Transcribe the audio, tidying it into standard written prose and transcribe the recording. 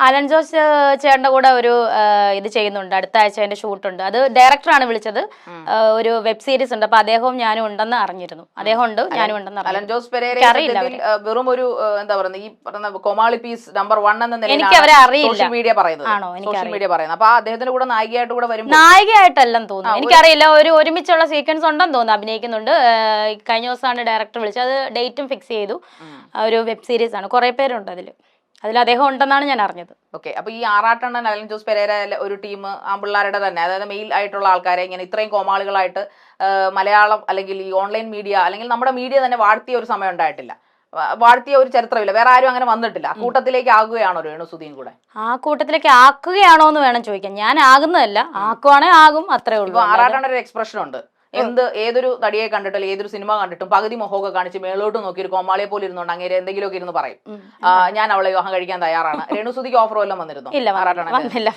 Allen Jose ചേട്ടന്റെ കൂടെ ഒരു ഇത് ചെയ്യുന്നുണ്ട്, അടുത്ത ആഴ്ച അതിന്റെ ഷൂട്ടുണ്ട്. അത് ഡയറക്ടറാണ് വിളിച്ചത്. ഒരു വെബ് സീരീസ് ഉണ്ട്, അപ്പൊ അദ്ദേഹവും ഞാനും ഉണ്ടെന്ന് അറിഞ്ഞിരുന്നു. അദ്ദേഹം ഉണ്ട്, ഞാനും ഉണ്ടെന്ന് അലൻ ജോസ് പെരേര വെറും ഒരു എന്താ പറയുന്നത്, ഈ പറയുന്ന കോമാളി പീസ് നമ്പർ 1 എന്ന നിലയിൽ എനിക്ക് അവരെ അറിയില്ല, സോഷ്യൽ മീഡിയ പറയുന്നത്. സോഷ്യൽ മീഡിയ പറയുന്നത്. അപ്പൊ അദ്ദേഹത്തിന്റെ കൂടെ നായികയായിട്ട് കൂടെ വരും. നായികയായിട്ടല്ലെന്ന് തോന്നുന്നു, എനിക്കറിയില്ല. ഒരുമിച്ചുള്ള സീക്വൻസ് ഉണ്ടെന്ന് തോന്നുന്നു, അഭിനയിക്കുന്നുണ്ട്. കഴിഞ്ഞ ദിവസമാണ് ഡയറക്ടർ വിളിച്ചത്. അത് ഡേറ്റും ഫിക്സ് ചെയ്തു. ഒരു വെബ് സീരീസ് ആണ്, കുറെ പേരുണ്ട് അതിൽ അദ്ദേഹം ഉണ്ടെന്നാണ് ഞാൻ അറിഞ്ഞത്. ഓക്കെ. അപ്പൊ ഈ ആറാട്ടണ്ണൻ, അലൻ ജോസ് പെരേര ഒരു ടീം ആമ്പിള്ളാരുടെ തന്നെ, അതായത് മെയിൽ ആയിട്ടുള്ള ആൾക്കാരെ ഇങ്ങനെ ഇത്രയും കോമാളികളായിട്ട് മലയാളം അല്ലെങ്കിൽ ഈ ഓൺലൈൻ മീഡിയ അല്ലെങ്കിൽ നമ്മുടെ മീഡിയ തന്നെ വാഴ്ത്തിയ ഒരു സമയം ഉണ്ടായിട്ടില്ല, വാഴ്ത്തിയ ഒരു ചരിത്രമില്ല. വേറെ ആരും അങ്ങനെ വന്നിട്ടില്ല. ആ കൂട്ടത്തിലേക്ക് ആകുകയാണോ രേണുസുധിയും കൂടെ? ആ കൂട്ടത്തിലേക്ക് ആക്കുകയാണോ എന്ന് വേണം ചോദിക്കാൻ. ഞാൻ ആകുന്നതല്ല, ആക്കുവാണെങ്കിൽ ആകും, അത്രേ ഉള്ളൂ. ഇപ്പൊ ആറാട്ടണ്ണൻ ഒരു എക്സ്പ്രഷൻ ഉണ്ട്, ഏതൊരു നടിയെ കണ്ടിട്ടും ഏതൊരു സിനിമ കണ്ടിട്ടും പകുതി മുഖമൊക്കെ കാണിച്ച് മേളോട്ട് നോക്കി ഒരു കോമാളിയെ പോലെ ഇരുന്നുണ്ട് അങ്ങനെ എന്തെങ്കിലുമൊക്കെ ഇരുന്ന് പറയും, ഞാൻ അവളെ വിവാഹം കഴിക്കാൻ തയ്യാറാണ്. രേണുസുധിക്ക് ഓഫർ വല്ലതും വന്നിരുന്നു? ഇല്ല, വന്നില്ല.